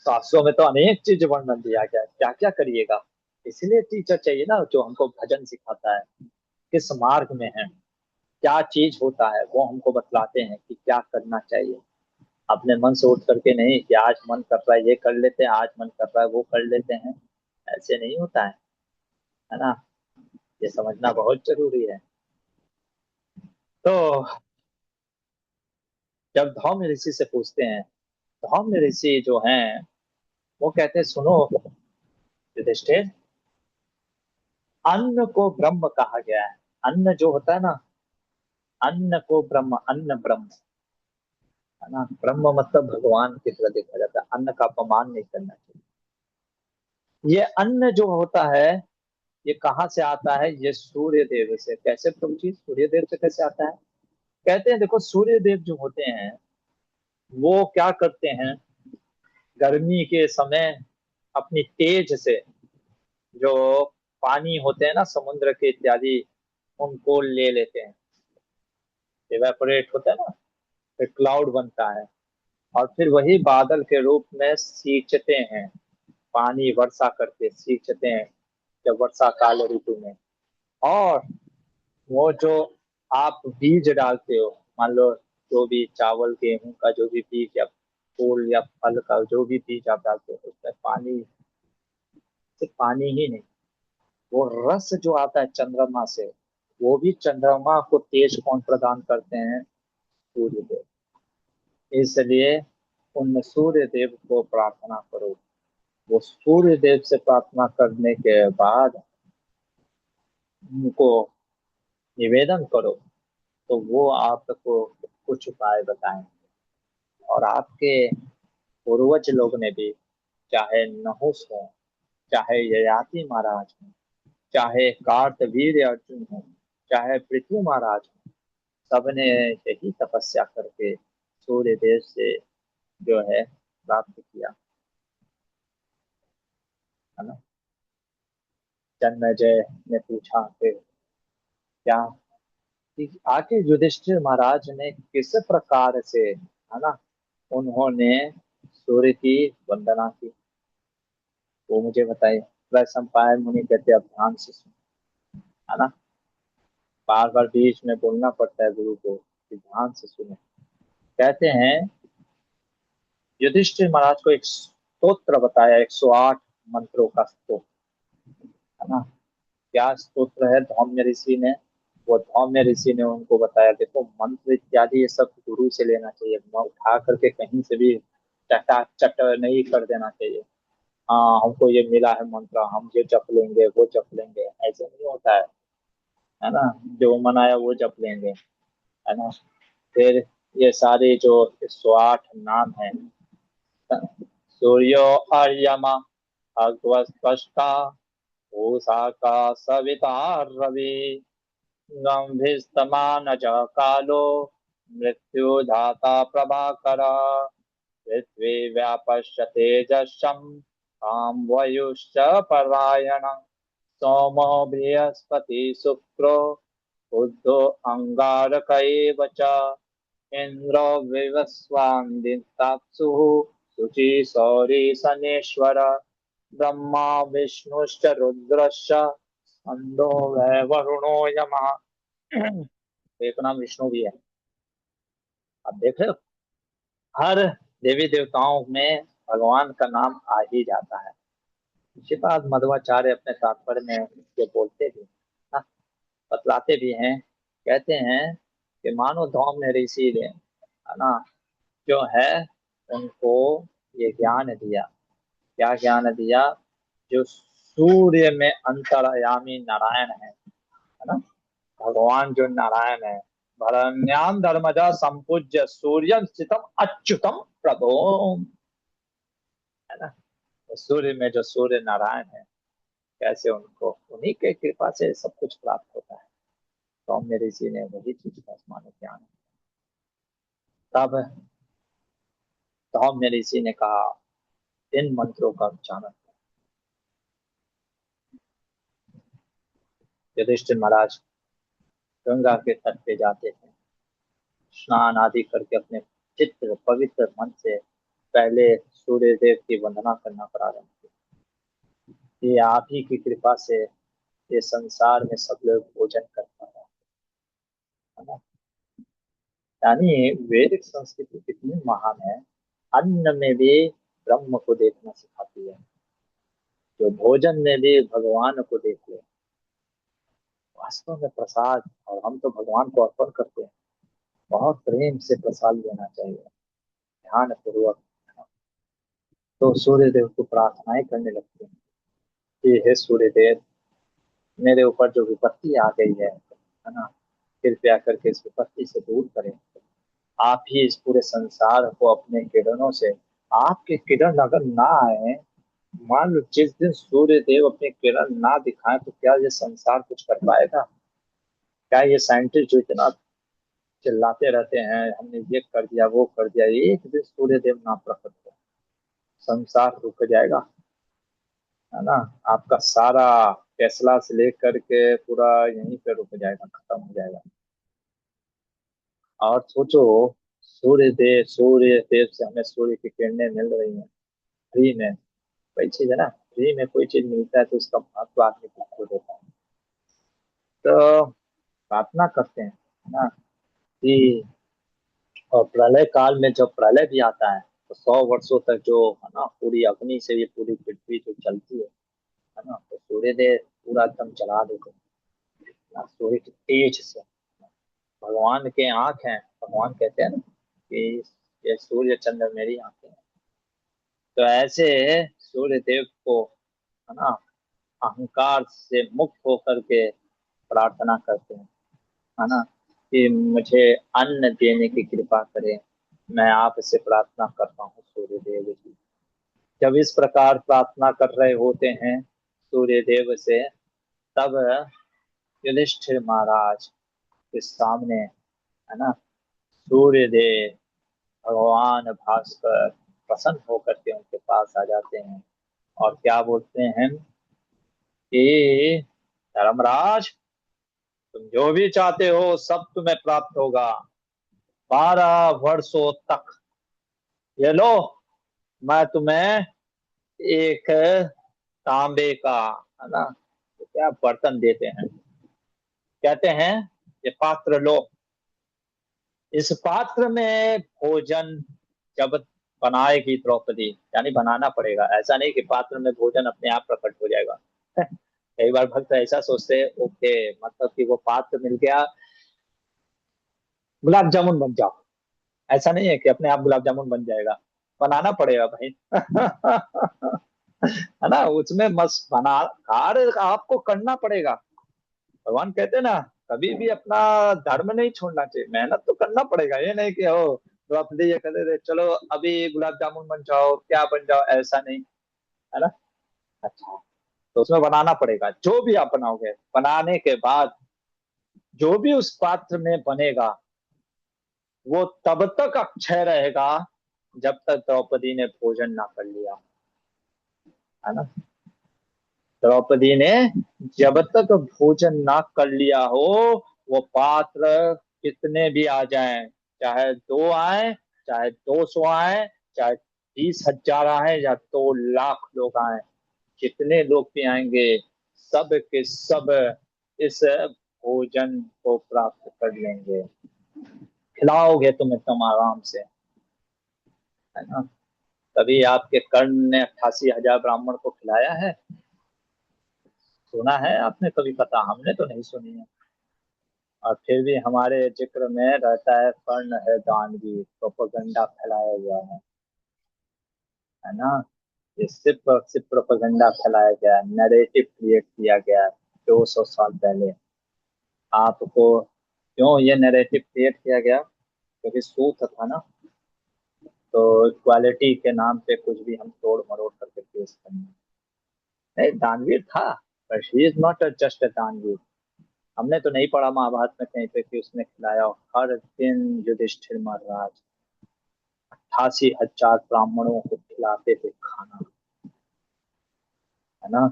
शास्त्रों में तो अनेक चीज वर्णन दिया गया है, क्या क्या करिएगा। इसलिए टीचर चाहिए ना, जो हमको भजन सिखाता है, किस मार्ग में है, क्या चीज होता है, वो हमको बतलाते हैं कि क्या करना चाहिए। अपने मन से उठ करके नहीं कि आज मन कर रहा है ये कर लेते हैं, आज मन कर रहा है वो कर लेते हैं, ऐसे नहीं होता है ना। ये समझना बहुत जरूरी है। तो जब धौम्य ऋषि से पूछते हैं, धौम्य ऋषि जो हैं वो कहते हैं, सुनो युधिष्ठिर, अन्न को ब्रह्म कहा गया है। अन्न जो होता है ना, अन्न को ब्रह्म, अन्न ब्रह्म, है ना। ब्रह्म मतलब भगवान की तरह देखा जाता है, अन्न का अपमान नहीं करना चाहिए। ये अन्न जो होता है, ये कहाँ से आता है, ये सूर्य देव से। कैसे प्रभु जी, सूर्य देव से कैसे आता है। कहते हैं देखो, सूर्य देव जो होते हैं वो क्या करते हैं, गर्मी के समय अपनी तेज से, जो पानी होते हैं ना समुद्र के इत्यादि, उनको ले लेते हैं, इवेपोरेट होता है ना, फिर क्लाउड बनता है, और फिर वही बादल के रूप में सींचते हैं, पानी वर्षा करके सींचते हैं जब वर्षा काल ऋतु में। और वो जो आप बीज डालते हो, मान लो जो भी चावल गेहूं का जो भी बीज, या फूल या फल का जो भी बीज आप डालते हो, उसमें पानी, सिर्फ पानी ही नहीं, वो रस जो आता है चंद्रमा से, वो भी चंद्रमा को तेज कौन प्रदान करते हैं, सूर्य देव। इसलिए उन सूर्य देव को प्रार्थना करो। वो सूर्य देव से प्रार्थना करने के बाद उनको निवेदन करो, तो वो आपको कुछ उपाय बताएं। और आपके पूर्वज लोग ने भी, चाहे नहुस हो, चाहे ययाति महाराज हो, चाहे कार्तवीर्य अर्जुन हो, चाहे पृथु महाराज हो, सबने यही तपस्या करके सूर्य देव से जो है प्राप्त किया, है ना। जन्मेजय ने पूछा कि क्या, कि आखिर युधिष्ठिर महाराज ने किस प्रकार से, है ना, उन्होंने सूर्य की वंदना की, वो मुझे बताइए। वैशंपायन मुनि कहते अब ध्यान से सुन, है ना, बार बार बीच में बोलना पड़ता है गुरु को कि ध्यान से सुने। कहते हैं युधिष्ठिर महाराज को एक स्तोत्र बताया, 108 मंत्रों का स्तोत्र, है ना। क्या स्तोत्र है धौम्य ऋषि ने, वो धौम्य ऋषि ने उनको बताया देखो मंत्र इत्यादि ये सब गुरु से लेना चाहिए, उठा करके कहीं से भी चटा चट नहीं कर देना चाहिए। हाँ हमको ये मिला है मंत्र, हम ये जप लेंगे वो जप लेंगे, ऐसे नहीं होता है ना। जो मनाया वो जप लेंगे, है ना। फिर ये सारे जो 108 नाम है, सूर्यो अर्यमा भगवस्पष्टा पूषा का सविता रवि गंभिस्तमानज कालो मृत्युधाता प्रभाकर पृथ्वी व्यापश्य तेजस्म काम वायुश्च परायण सोमो बृहस्पति शुक्रो बुधो अंगारक एव च इंद्रो विवस्वान्दिताप्सुः शुचि सौरी शनेश्वर ब्रह्मा विष्णुश्च रुद्रश्च अंधो वै वरुणो यमः। एक नाम विष्णु भी है, आप देख रहे हो, हर देवी देवताओं में भगवान का नाम आ ही जाता है। इसी बात मध्वाचार्य अपने तात्पर्य में ये बोलते भी, हाँ, बतलाते भी हैं। कहते हैं कि मानो धौम्य ऋषि ने, है ना, जो है उनको ये ज्ञान दिया। क्या ज्ञान दिया? जो सूर्य में अंतर्यामी नारायण है ना, भगवान जो नारायण है, भरण्याम धर्मजा संपूज्य सूर्यम स्थितम अच्युतम प्रभो, है ना। तो सूर्य में जो सूर्य नारायण है, कैसे उनको उन्हीं के कृपा से सब कुछ प्राप्त होता है। तो मेरे ऋषि ने वही चीज का मानो ज्ञान। तब तो मेरे ऋषि ने कहा इन मंत्रों का उच्चारण। युधिष्ठिर महाराज गंगा के तट पे जाते थे, स्नान आदि करके अपने चित्र पवित्र मन से पहले सूर्य देव की वंदना करना प्रारंभ किया। ये आप ही की कृपा से ये संसार में सब लोग भोजन कर पा रहे हैं, है ना। यानी वैदिक संस्कृति कितनी महान है, अन्न में भी ब्रह्म को देखना सिखाती है, जो भोजन में भी भगवान को देख ले। वास्तव में प्रसाद, और हम तो भगवान को अर्पण करते हैं, बहुत प्रेम से प्रसाद लेना चाहिए, ध्यान पूर्वक। तो सूर्य देव को प्रार्थनाएं करने लगते हैं कि हे सूर्य देव, मेरे ऊपर जो विपत्ति आ गई है ना, कृपया करके इस विपत्ति से दूर करें। आप ही इस पूरे संसार को अपने किरणों से, आपके किरण अगर ना आए, मान लो जिस दिन सूर्य देव अपने किरण ना दिखाए, तो क्या ये संसार कुछ कर पाएगा? क्या ये साइंटिस्ट जो इतना चिल्लाते रहते हैं हमने ये कर दिया वो कर दिया, एक दिन सूर्य देव ना प्रकट हो, संसार रुक जाएगा, है ना। आपका सारा टेस्ला से लेकर के पूरा यहीं पे रुक जाएगा, खत्म हो जाएगा। और सोचो, सूर्य देव से हमें सूर्य की किरणें मिल रही हैं फ्री में। कोई चीज है ना, फ्री में कोई चीज मिलता है तो उसका महत्व आदमी को देता है। तो प्रार्थना करते हैं, है ना, कि और प्रलय काल में जब प्रलय भी आता है तो 100 वर्षों तक जो है ना पूरी अग्नि से ये पूरी पृथ्वी जो चलती है ना, तो सूर्य देव पूरा एकदम जला देते हैं ना, सूर्य के तेज से। भगवान के आंख हैं, भगवान कहते हैं ना कि ये सूर्य चंद्र मेरी आंखें हैं। तो ऐसे सूर्य देव को, है ना, अहंकार से मुक्त होकर के प्रार्थना करते हैं, है ना, कि मुझे अन्न देने की कृपा करें, मैं आपसे प्रार्थना करता हूँ सूर्य देव जी। जब इस प्रकार प्रार्थना कर रहे होते हैं सूर्य देव से, तब युधिष्ठिर महाराज के सामने, है ना, सूर्य देव भगवान भास्कर प्रसन्न होकर के उनके पास आ जाते हैं और क्या बोलते हैं कि धर्मराज, तुम जो भी चाहते हो सब तुम्हें प्राप्त होगा। 12 वर्षों तक ये लो, मैं तुम्हें एक तांबे का, है ना, तो क्या बर्तन देते हैं, कहते हैं ये पात्र लो। इस पात्र में भोजन जब बनाएगी द्रौपदी, यानी बनाना पड़ेगा, ऐसा नहीं कि पात्र में भोजन अपने आप प्रकट हो जाएगा। कई बार भक्त ऐसा सोचते हैं, ओके, मतलब कि वो पात्र मिल गया, गुलाब जामुन बन जाओ। ऐसा नहीं है कि अपने आप गुलाब जामुन बन जाएगा, बनाना पड़ेगा भाई। है ना, उसमें मस्त बना, कार्य आपको करना पड़ेगा। भगवान कहते हैं ना, कभी भी अपना धर्म नहीं छोड़ना चाहिए, मेहनत तो करना पड़ेगा। ये नहीं कि हो तो अपने ये कहते थे चलो अभी गुलाब जामुन बन जाओ, क्या बन जाओ, ऐसा नहीं, है ना। अच्छा, तो उसमें बनाना पड़ेगा। जो भी आप बनाओगे, बनाने के बाद जो भी उस पात्र में बनेगा वो तब तक अक्षय रहेगा जब तक द्रौपदी ने भोजन ना कर लिया, है ना। द्रौपदी ने जब तक भोजन ना कर लिया हो, वो पात्र कितने भी आ जाएं, चाहे 2 आए, चाहे 200 आए, चाहे 20,000 आए, या 2 लाख लोग आए, जितने लोग भी आएंगे सब के सब इस भोजन को प्राप्त कर लेंगे। खिलाओगे तुम्हें तुम आराम से, है ना। कभी आपके कर्ण ने 88,000 ब्राह्मण को खिलाया है? सुना है आपने कभी? पता, हमने तो नहीं सुनी है। और फिर भी हमारे जिक्र में रहता है कर्ण है दानवीर, प्रोपेगेंडा फैलाया गया है ना। ये सिर्फ और सिर्फ प्रोपेगेंडा फैलाया गया है, नैरेटिव क्रिएट किया गया है 200 साल पहले। आपको क्यों ये नैरेटिव क्रिएट किया गया? क्योंकि सूत था ना, तो इक्वालिटी के नाम पे कुछ भी हम तोड़ मरोड़ करके पेश करेंगे। नहीं, दानवीर था, पर he is not just a दानवीर। हमने तो नहीं पढ़ा महाभारत में कहीं पे कि उसने खिलाया हो। हर दिन युधिष्ठिर महाराज 88,000 ब्राह्मणों को खिलाते थे खाना, है ना।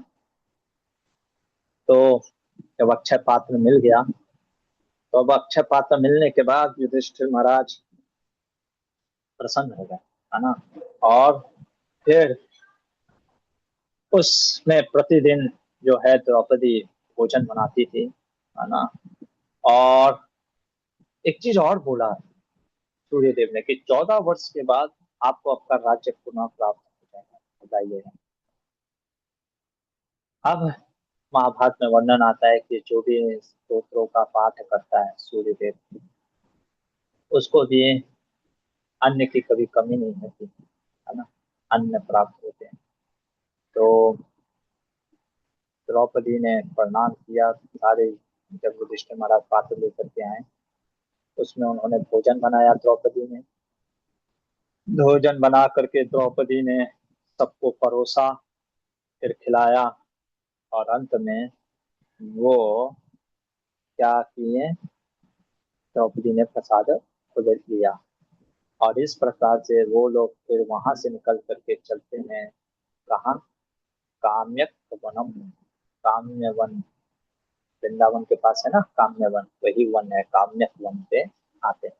तो जब अक्षय पात्र मिल गया, तो अब अक्षय पात्र मिलने के बाद युधिष्ठिर महाराज प्रसन्न हो गए, है ना। और फिर उसमें प्रतिदिन जो है द्रौपदी भोजन बनाती थी, है ना। और एक चीज और बोला सूर्यदेव ने कि 14 वर्ष के बाद आपको आपका राज्य पुनः प्राप्त हो जाएगा। बताइए। अब महाभारत में वर्णन आता है कि जो भी स्तोत्रों का पाठ करता है सूर्यदेव, उसको भी अन्न की कभी कमी नहीं होती, है ना। अन्न प्राप्त होते हैं। तो द्रौपदी ने प्रणाम किया सारे। जब युधिष्ठिर महाराज पात्र लेकर के आए, उसमें उन्होंने भोजन बनाया द्रौपदी ने। भोजन बना करके द्रौपदी ने सबको परोसा, फिर खिलाया, और अंत में वो क्या किए, द्रौपदी ने प्रसाद खुद लिया। और इस प्रकार से वो लोग फिर वहां से निकल करके चलते हैं, कहाँ? काम्यक वनम, काम्य वन। वृंदावन के पास है ना काम्य वन, वही वन है, काम्यक वन पे आते हैं।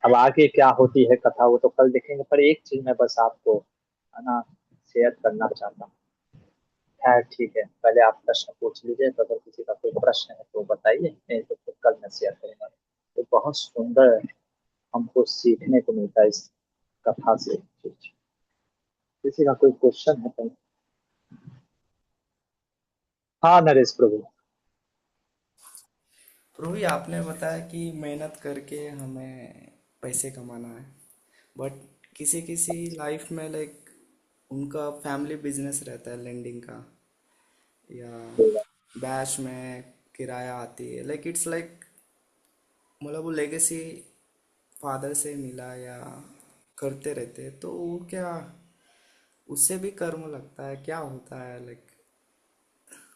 अब आगे क्या होती है कथा वो तो कल देखेंगे, पर एक चीज मैं बस आपको, है ना, शेयर करना चाहता हूँ। खैर ठीक है, पहले आप प्रश्न पूछ लीजिए, तो अगर किसी का कोई प्रश्न है तो बताइए, नहीं तो फिर कल मैं शेयर करूंगा। तो बहुत सुंदर हमको सीखने को मिलता है इस कथा से। किसी का कोई क्वेश्चन है तो? हाँ नरेश प्रभु। प्रभु जी, आपने बताया कि मेहनत करके हमें पैसे कमाना है, बट किसी किसी लाइफ में लाइक उनका फैमिली बिजनेस रहता है लेंडिंग का, या बैच में किराया आती है, लाइक इट्स लाइक मतलब वो लेगेसी फादर से मिला या करते रहते, तो वो क्या, उससे भी कर्म लगता है, क्या होता है लाइक,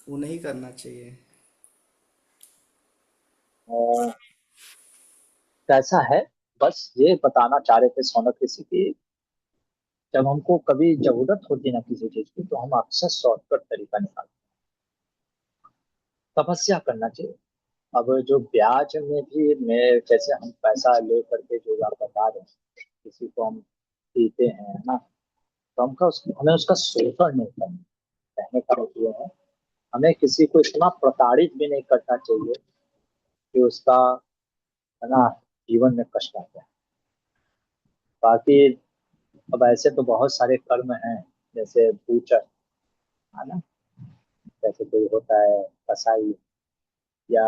वो नहीं करना चाहिए। और कैसा है, बस ये बताना चाह रहे थे सोनक ऋषि की, जब हमको कभी जरूरत होती है ना किसी चीज की, तो हम अक्सर शॉर्टकट तरीका निकालते हैं। तपस्या करना चाहिए। अब जो ब्याज में भी मैं, जैसे हम पैसा ले करके जो आप बता रहे हैं, किसी को हम देते हैं, है ना, तो हमें उसका शोषण नहीं करना। कहने का मतलब ये है, हमें किसी को इतना प्रताड़ित भी नहीं करना चाहिए कि उसका, है ना, जीवन में कष्ट आ जाए। बाकी अब ऐसे तो बहुत सारे कर्म हैं, जैसे बूचर, है ना, जैसे कोई होता है कसाई, या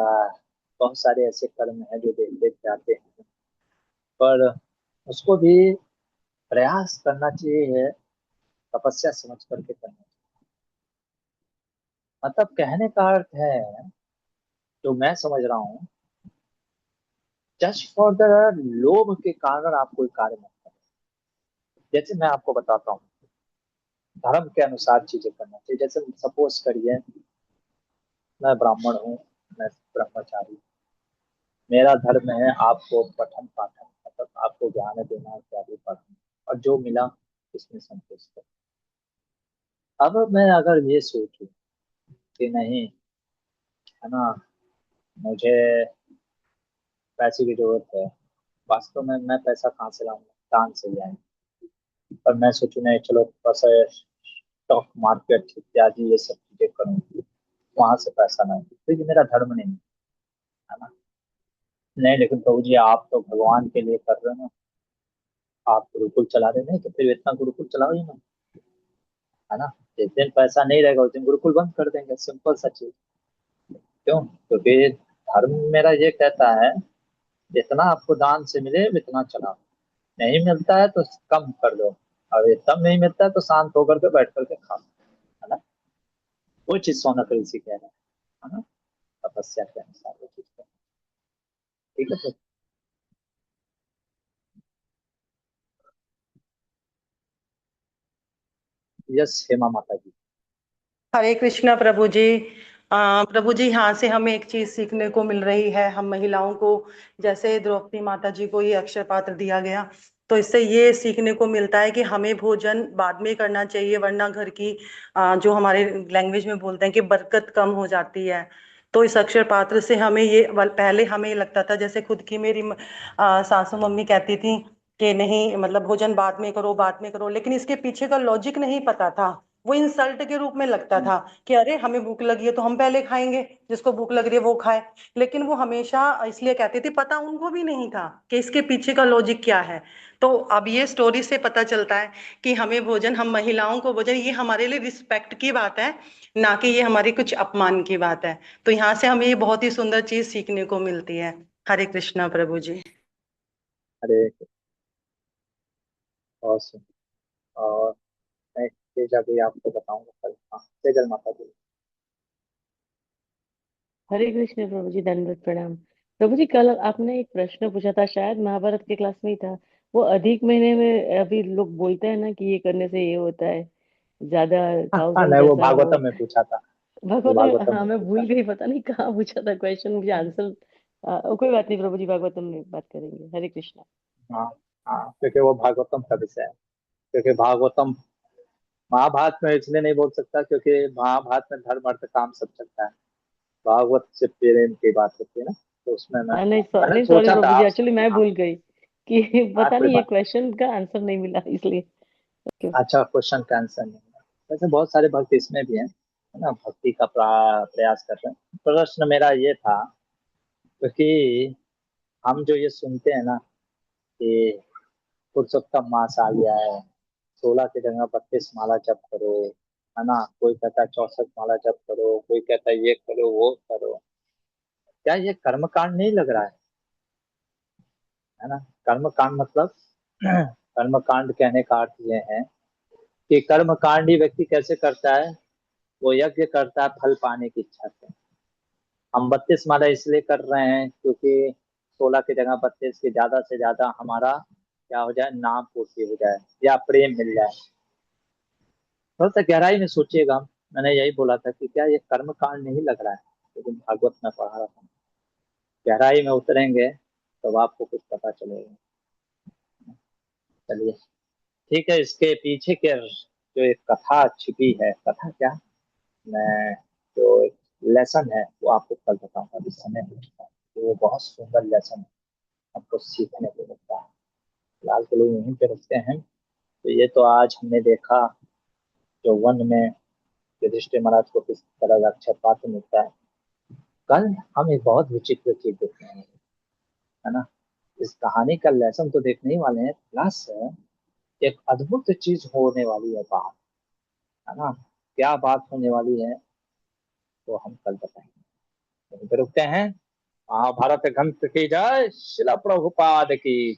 बहुत सारे ऐसे कर्म हैं जो देख देख जाते हैं, पर उसको भी प्रयास करना चाहिए, तपस्या समझ करके करना चाहिए। मतलब कहने का अर्थ है, जो मैं समझ रहा हूँ, जस्ट फॉर द लोभ के कारण आप कोई कार्य मत करें। जैसे मैं आपको बताता हूँ, धर्म के अनुसार चीजें करना चाहिए। जैसे सपोज करिए, मैं ब्राह्मण हूँ, मैं ब्रह्मचारी, मेरा धर्म है आपको पठन पाठन, मतलब आपको ज्ञान देना इत्यादि पढ़ना, और जो मिला इसमें संतुष्ट है। अब मैं अगर ये सोचूं कि नहीं, है ना, मुझे पैसे की जरूरत है, वास्तव में मैं पैसा कहाँ से लाऊंगा, दान से ले आएंगे। पर मैं सोचूं नहीं, चलो थोड़ा सा स्टॉक मार्केट इत्यादि ये सब चीजें करूँ, वहां से पैसा ना, तो ये मेरा धर्म नहीं है ना। नहीं, लेकिन प्रभु जी आप तो भगवान के लिए कर रहे हो ना, आप गुरुकुल चला रहे नहीं, तो फिर इतना गुरुकुल चलाओ ही ना, है ना। जिस दिन पैसा नहीं रहेगा उस दिन गुरुकुल बंद कर देंगे, सिंपल सा चीज। क्यों? क्योंकि धर्म मेरा ये कहता है, जितना आपको दान से मिले उतना चलाओ, नहीं मिलता है तो कम कर दो, और एकदम नहीं मिलता है तो शांत होकर के बैठ करके खाओ, है ना। वो चीज सोना ऋषि कह रहे हैं, है ना, तपस्या के अनुसार वो चीज कह रहे हैं। ठीक है, तो यस हेमा माता जी। हरे कृष्णा प्रभु जी। प्रभु जी, यहाँ से हमें एक चीज सीखने को मिल रही है, हम महिलाओं को, जैसे द्रौपदी माता जी को ये अक्षय पात्र दिया गया, तो इससे ये सीखने को मिलता है कि हमें भोजन बाद में करना चाहिए, वरना घर की जो हमारे लैंग्वेज में बोलते हैं कि बरकत कम हो जाती है। तो इस अक्षय पात्र से हमें ये पहले हमें लगता था, जैसे खुद की मेरी सासू मम्मी कहती थी कि नहीं, मतलब भोजन बाद में करो, बाद में करो, लेकिन इसके पीछे का लॉजिक नहीं पता था। वो इंसल्ट के रूप में लगता था कि अरे हमें भूख लगी है तो हम पहले खाएंगे, जिसको भूख लग रही है वो खाए। लेकिन वो हमेशा इसलिए कहती थी, पता उनको भी नहीं था कि इसके पीछे का लॉजिक क्या है। तो अब ये स्टोरी से पता चलता है कि हमें भोजन, हम महिलाओं को भोजन, ये हमारे लिए रिस्पेक्ट की बात है, ना कि ये हमारी कुछ अपमान की बात है। तो यहाँ से हमें ये बहुत ही सुंदर चीज सीखने को मिलती है। हरे कृष्णा प्रभु जी। अरे बहुत सुंदर। और मैं तेजा भी आपको बताऊंगा कल। हाँ, तेजल माता जी। हरे कृष्ण प्रभु जी, दंडवत प्रणाम। प्रभु जी, कल आपने एक प्रश्न पूछा था, शायद महाभारत के क्लास में ही था। वो अधिक महीने में अभी लोग बोलते हैं ना कि ये करने से ये होता है, ज्यादा हाँ हाँ, थाउजेंड नहीं वो जैसा वो। भागवतम में पूछा था, वो भागवत भागवतम हाँ, में मैं पूछा। भूल गई, पता नहीं कहाँ पूछा था क्वेश्चन, मुझे आंसर। कोई बात नहीं प्रभु जी, भागवतम में बात करेंगे। हरे कृष्णा। हाँ हाँ, क्योंकि वो भागवतम का विषय है। क्योंकि भागवतम, महाभारत में इसलिए नहीं बोल सकता क्योंकि महाभारत में धर्म अर्थ काम सब चलता है, भागवत से प्रेम की बात होती है ना, तो उसमें नहीं मैंने नहीं, सॉरी सोचा था प्रभु जी, आपसे। एक्चुअली मैं हाँ भूल गई कि हाँ, पता कोई नहीं ये बात। क्वेश्चन का आंसर नहीं मिला इसलिए। ओके। अच्छा, क्वेश्चन का आंसर नहीं है। वैसे बहुत सारे भक्त इसमें भी हैं, है ना, भक्ति का प्रयास कर रहे हैं। प्रश्न मेरा ये था, क्योंकि हम जो ये सुनते हैं ना कि पुरुषोत्तम मास आ गया है, 16 की जगह 32 माला जप करो, है ना, कोई कहता है 64 माला जप करो, कोई कहता है ये करो वो करो, क्या ये कर्म कांड नहीं लग रहा है ना। कर्म कांड मतलब कर्म कांड कहने का अर्थ ये है कि कर्म कांड ही व्यक्ति कैसे करता है, वो यज्ञ करता है फल पाने की इच्छा से। हम 32 माला इसलिए कर रहे हैं क्योंकि 16 की जगह 32 की ज्यादा से ज्यादा हमारा क्या हो जाए, नाम पूर्ति हो जाए या प्रेम मिल जाए। थोड़ा सा गहराई में सोचिएगा, मैंने यही बोला था कि क्या ये कर्म कांड नहीं लग रहा है, लेकिन भागवत में पढ़ा रहा था। गहराई में उतरेंगे तब आपको कुछ पता चलेगा। चलिए ठीक है, इसके पीछे के जो एक कथा छिपी है, कथा क्या, मैं जो एक लेसन है वो आपको कल बताऊंगा, अभी समय नहीं है। तो वो बहुत सुंदर लेसन है, आपको सीखने को मिलता है। फिलहाल के लिए यहीं पे रखते हैं। तो ये तो आज हमने देखा जो वन में युधिष्ठिर महाराज को किस तरह का अक्षय पात्र मिलता है। कल हम एक बहुत विचित्र चीज देखते हैं, है ना। इस कहानी का लेसन तो देखने ही वाले हैं, प्लस एक अद्भुत चीज होने वाली है बात, है ना। क्या बात होने वाली है तो हम कल बताएंगे। यहीं पे रुकते हैं। महाभारत ग्रंथ की जय, शिला प्रभुपाद की जय।